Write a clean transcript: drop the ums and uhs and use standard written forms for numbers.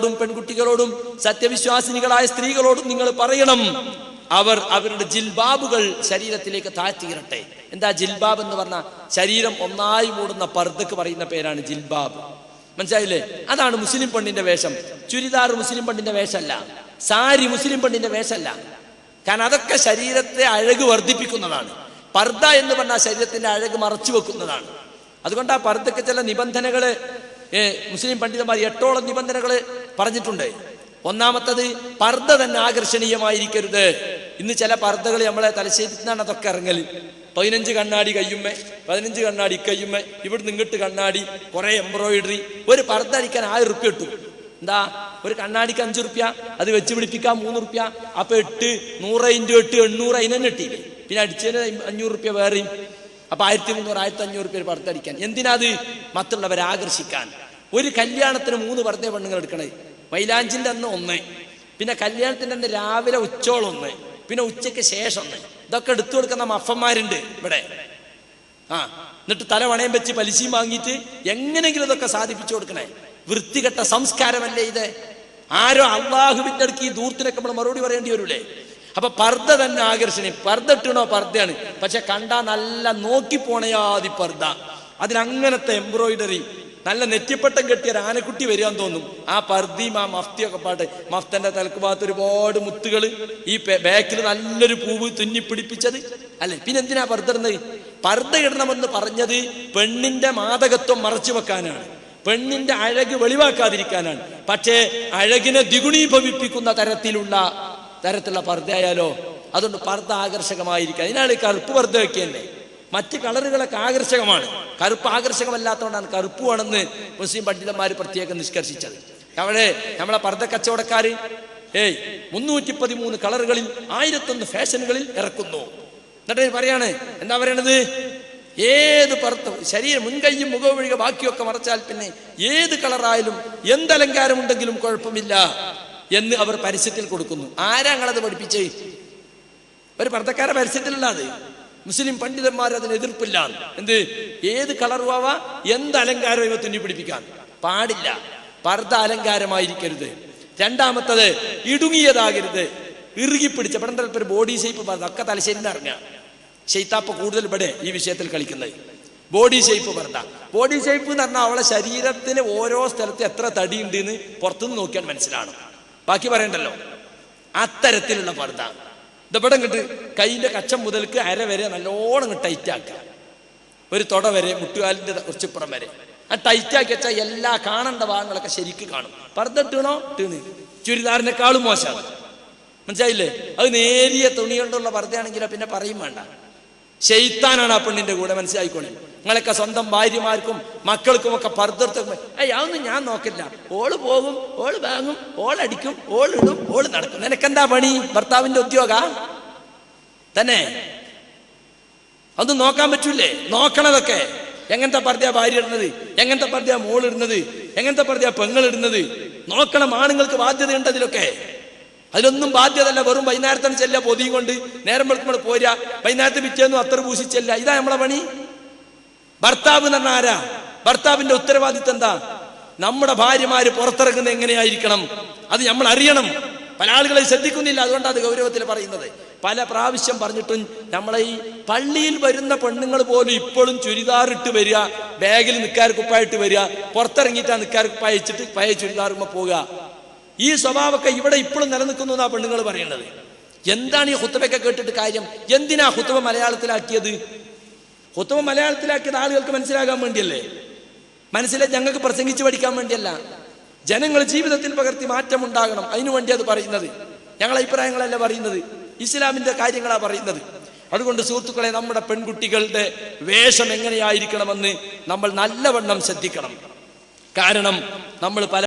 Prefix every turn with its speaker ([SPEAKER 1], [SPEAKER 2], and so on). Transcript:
[SPEAKER 1] യുവതികളോടും പെൺകുട്ടികളോടും സത്യവിശ്വാസിനികളായ സ്ത്രീകളോടും നിങ്ങൾ പറയണം, അവർ അവരുടെ ജിൽബാബുകൾ ശരീരത്തിലേക്ക് താഴ്ത്തിയിരട്ടെ. എന്താ ജിൽബാബ് എന്ന് പറഞ്ഞാൽ? ശരീരം ഒന്നായി മൂടുന്ന പർദ്ദക്ക് പറയുന്ന പേരാണ് ജിൽബാബ്. മനസ്സിലായില്ലേ? അതാണ് മുസ്ലിം പെണ്ണിന്റെ വേഷം. ചുരിദാർ മുസ്ലിം പെണ്ണിന്റെ വേഷമല്ല, സാരി മുസ്ലിം പെണ്ണിന്റെ വേഷമല്ല. കാരണം അതൊക്കെ ശരീരത്തെ അഴക് വർദ്ധിപ്പിക്കുന്നതാണ്. പർദ്ദ എന്ന് പറഞ്ഞാൽ ശരീരത്തിന്റെ അഴക് മറച്ചു വെക്കുന്നതാണ്. അതുകൊണ്ട് ആ പർദ്ദക്ക് ചില നിബന്ധനകള് മുസ്ലിം പണ്ഡിതന്മാർ 8ഓളം നിബന്ധനകള് പറഞ്ഞിട്ടുണ്ട്. ഒന്നാമത്തത്, പർദ്ദ തന്നെ ആകർഷണീയമായിരിക്കരുത്. ഇന്ന് ചില പർദ്ദകൾ നമ്മളെ തലശ്ശേരിന്നാണ് അതൊക്കെ ഇറങ്ങല്. 15 കണ്ണാടി കയ്യുമ്മേ, 15 കണ്ണാടി കയ്യുമ്മേ, ഇവിടുന്ന് ഇങ്ങോട്ട് കണ്ണാടി, കുറെ എംബ്രോയിഡറി. ഒരു പർദ്ദ അടിക്കാൻ 1000 റുപ്യ കിട്ടും. എന്താ? ഒരു കണ്ണാടിക്ക് 5 റുപ്യ, അത് വെച്ച് പിടിപ്പിക്കാൻ 3 റുപ്യ. അപ്പൊ 8, 100 × 8 800, അതിനെ കിട്ടിയില്ലേ? പിന്നെ അടിച്ചതിന് 500 റുപ്യ വേറെയും. അപ്പൊ 1300 1500 റുപ്യ പർദ്ദ അടിക്കാൻ. എന്തിനാ? അത് മറ്റുള്ളവരെ ആകർഷിക്കാൻ. ഒരു കല്യാണത്തിന് 3 പർദ്ദ പെണ്ണുങ്ങൾ എടുക്കണേ. മൈലാഞ്ചിന്റെ അന്ന് 1, പിന്നെ കല്യാണത്തിന്റെ അന്ന് രാവിലെ ഉച്ചോളം 1, പിന്നെ ഉച്ചയ്ക്ക് ശേഷം 1. ഇതൊക്കെ എടുത്തു കൊടുക്കുന്ന മഫന്മാരുണ്ട് ഇവിടെ. എന്നിട്ട് തല വണയം വെച്ച് പലിശയും വാങ്ങിയിട്ട് എങ്ങനെങ്കിലും ഇതൊക്കെ സാധിപ്പിച്ചു കൊടുക്കണേ. വൃത്തികെട്ട സംസ്കാരമല്ലേ ഇത്? ആരോ അള്ളാഹുവിന്റെ അടുക്ക് ഈ ദൂരത്തിനൊക്കെ നമ്മൾ മറുപടി പറയേണ്ടി വരൂലേ? അപ്പൊ പർദ്ദ തന്നെ ആകർഷണീയം. പർദ്ദ ഇട്ടണോ? പർദ്ദയാണ്. പക്ഷെ കണ്ടാ നല്ല നോക്കിപ്പോണയാതി പർദ്ദ, അതിനങ്ങനത്തെ എംബ്രോയിഡറി, നല്ല നെറ്റിപ്പട്ടം കെട്ടിയ ഒരു ആനക്കുട്ടി വരികയെന്ന് തോന്നും. ആ പർദ്ദയും ആ മഫ്തിയൊക്കെ പാട്ട്. മഫ്തന്റെ തലക്ക് ഭാഗത്ത് ഒരുപാട് മുത്തുകൾ, ഈ ബാക്കിൽ നല്ലൊരു പൂവ് തുന്നിപ്പിടിപ്പിച്ചത് അല്ലെ? പിന്നെ എന്തിനാ പർദ്ദ ഇടുന്നത്? പർദ്ദ ഇടണമെന്ന് പറഞ്ഞത് പെണ്ണിന്റെ മാദകത്വം മറച്ചു വെക്കാനാണ്, പെണ്ണിന്റെ അഴക് വെളിവാക്കാതിരിക്കാനാണ്. പക്ഷേ അഴകിനെ ദ്വിഗുണീഭവിപ്പിക്കുന്ന തരത്തിലുള്ള പർദ്ദയായാലോ? അതുകൊണ്ട് പർദ്ദ ആകർഷകമായിരിക്കുക. അതിനാണ് കറുപ്പ് പർദ്ദ വെക്കേണ്ടേ. മറ്റ് കളറുകളൊക്കെ ആകർഷകമാണ്, കറുപ്പ് ആകർഷകമല്ലാത്തതുകൊണ്ടാണ് കറുപ്പുവാണെന്ന് മുസ്ലിം പണ്ഡിതന്മാർ പ്രത്യേകം നിഷ്കർഷിച്ചത്. അവിടെ നമ്മളെ പർദ്ദ കച്ചവടക്കാര് 313 കളറുകളിൽ 1001 ഫാഷനുകളിൽ ഇറക്കുന്നു. എന്നിട്ട് പറയാണ്, എന്താ പറയണത്? ഏത് പർദ്ദ ശരീരം മുൻകൈയും മുഖവും ഒഴികെ ബാക്കിയൊക്കെ മറച്ചാൽ പിന്നെ ഏത് കളറായാലും എന്തലങ്കാരമുണ്ടെങ്കിലും കുഴപ്പമില്ല എന്ന് അവർ പരസ്യത്തിൽ കൊടുക്കുന്നു. ആരാ ഞങ്ങളത് പഠിപ്പിച്ചേ? ഒരു പർദ്ദക്കാരെ പരസ്യത്തിലല്ല അത്. മുസ്ലിം പണ്ഡിതന്മാർ അതിന് എതിർപ്പില്ല. എന്ത്? ഏത് കളറുവാ, എന്ത് അലങ്കാരം ഇവ തുന്നി പിടിപ്പിക്കാൻ പാടില്ല. പർദ്ദ അലങ്കാരമായിരിക്കരുത്. രണ്ടാമത്തത്, ഇടുങ്ങിയതാകരുത്, ഇറുകിപ്പിടിച്ച പെട്ടെന്ന് ഒരു ബോഡി ഷേപ്പ് പർദ്ദ ഒക്കെ തലശ്ശേരിന്ന് ഇറങ്ങുക. ഷെയ്ത്താപ്പ് കൂടുതൽ ഇവിടെ ഈ വിഷയത്തിൽ കളിക്കുന്നത് ബോഡി ഷേപ്പ് പർദ്ദ. ബോഡി ഷേപ്പ് എന്ന് പറഞ്ഞാൽ അവളെ ശരീരത്തിന് ഓരോ സ്ഥലത്ത് എത്ര തടി ഉണ്ട് എന്ന് പുറത്തുനിന്ന് നോക്കിയാൽ മനസ്സിലാണ്. ബാക്കി പറയണ്ടല്ലോ. അത്തരത്തിലുള്ള പർദ്ദ ഇതവിടെ ഇങ്ങോട്ട് കൈയിന്റെ കച്ചം മുതൽക്ക് അര വരെ നല്ലോണം ടൈറ്റ് ആക്കുക. ഒരു തൊട വരെ, മുട്ടുകാലിന്റെ കുറച്ചിപ്പുറം വരെ ആ ടൈറ്റ് ആക്കി വെച്ചാൽ എല്ലാ കാണേണ്ട ഭാഗങ്ങളൊക്കെ ശരിക്ക് കാണും. പർദ്ദ ഇട്ടണോ? ഇട്ടീന്ന്. ചുരിദാറിനെക്കാളും മോശമാണ്. മനസ്സിലായില്ലേ? അത് നേരിയ തുണി കൊണ്ടുള്ള പർദ്ദയാണെങ്കിലോ പിന്നെ പറയും വേണ്ട. ശൈത്താനാണ് ആ പെണ്ണിന്റെ കൂടെ. മനസ്സിലായിക്കോളി. നിങ്ങളൊക്കെ സ്വന്തം ഭാര്യമാർക്കും മക്കൾക്കും ഒക്കെ പർദ്ദ അതൊന്നും ഞാൻ നോക്കില്ല. ഓള് പോകും, ഓള് വാങ്ങും, ഓളടിക്കും, ഓളിടും, ഓള് നടക്കും. നിനക്കെന്താ പണി? ഭർത്താവിന്റെ ഉദ്യോഗ തന്നെ? അതൊന്നും നോക്കാൻ പറ്റൂലേ? നോക്കണതൊക്കെ. എങ്ങനത്തെ പർദ്ദയാ ഭാര്യ ഇടുന്നത്, എങ്ങനത്തെ പർദ്ദയാ മോളിടുന്നത്, എങ്ങനത്തെ പർദ്ദയാ പെങ്ങളിടുന്നത് നോക്കണം. ആണുങ്ങൾക്ക് ബാധ്യതയുണ്ട് അതിലൊക്കെ. അതിലൊന്നും ബാധ്യതല്ല. വെറും വൈകുന്നേരത്തിന് ചെല്ല പൊതിയും കൊണ്ട് നേരം വെളുക്കുമ്പോൾ പോരാ, വൈകുന്നേരത്തെ പിറ്റേന്നും അത്ര പൂശിച്ചല്ല. ഇതാ നമ്മളെ പണി. ഭർത്താവ് എന്ന് പറഞ്ഞാൽ ആരാ? ഭർത്താവിന്റെ ഉത്തരവാദിത്വം എന്താ? നമ്മുടെ ഭാര്യമാര് പുറത്തിറങ്ങുന്നത് എങ്ങനെയായിരിക്കണം അത് നമ്മൾ അറിയണം. പല ആളുകളെ ശ്രദ്ധിക്കുന്നില്ല. അതുകൊണ്ടാണ് അത് ഗൗരവത്തിൽ പറയുന്നത്. പല പ്രാവശ്യം പറഞ്ഞിട്ടും നമ്മളെ ഈ പള്ളിയിൽ വരുന്ന പെണ്ണുങ്ങൾ പോലും ഇപ്പോഴും ചുരിദാറിട്ട് വരിക, ബാഗിൽ നിൽക്കാർ കുപ്പായിട്ട് വരിക, പുറത്തിറങ്ങിയിട്ടാ നിൽക്കാർ കുപ്പായ വെച്ചിട്ട് പഴയ ചുരിദാറുമ്പോ പോവുക. ഈ സ്വഭാവമൊക്കെ ഇവിടെ ഇപ്പോഴും നിലനിൽക്കുന്നു എന്നാ പെണ്ണുങ്ങൾ പറയുന്നത്. എന്താണ് ഈ ഖുത്ബയൊക്കെ കേട്ടിട്ട് കാര്യം? എന്തിനാ ഖുത്ബ മലയാളത്തിലാക്കിയത്? ഖുത്ബ മലയാളത്തിലാക്കിയത് ആളുകൾക്ക് മനസ്സിലാകാൻ വേണ്ടിയല്ലേ? മനസ്സിലായി ഞങ്ങൾക്ക് പ്രസംഗിച്ച് പഠിക്കാൻ വേണ്ടിയല്ല. ജനങ്ങൾ ജീവിതത്തിൽ പകർത്തി മാറ്റം ഉണ്ടാകണം, അതിനു വേണ്ടി അത് പറയുന്നത്. ഞങ്ങളെ അഭിപ്രായങ്ങളല്ല പറയുന്നത്, ഇസ്ലാമിന്റെ കാര്യങ്ങളാണ് പറയുന്നത്. അതുകൊണ്ട് സുഹൃത്തുക്കളെ, നമ്മുടെ പെൺകുട്ടികളുടെ വേഷം എങ്ങനെയായിരിക്കണമെന്ന് നമ്മൾ നല്ലവണ്ണം ശ്രദ്ധിക്കണം. കാരണം നമ്മൾ പല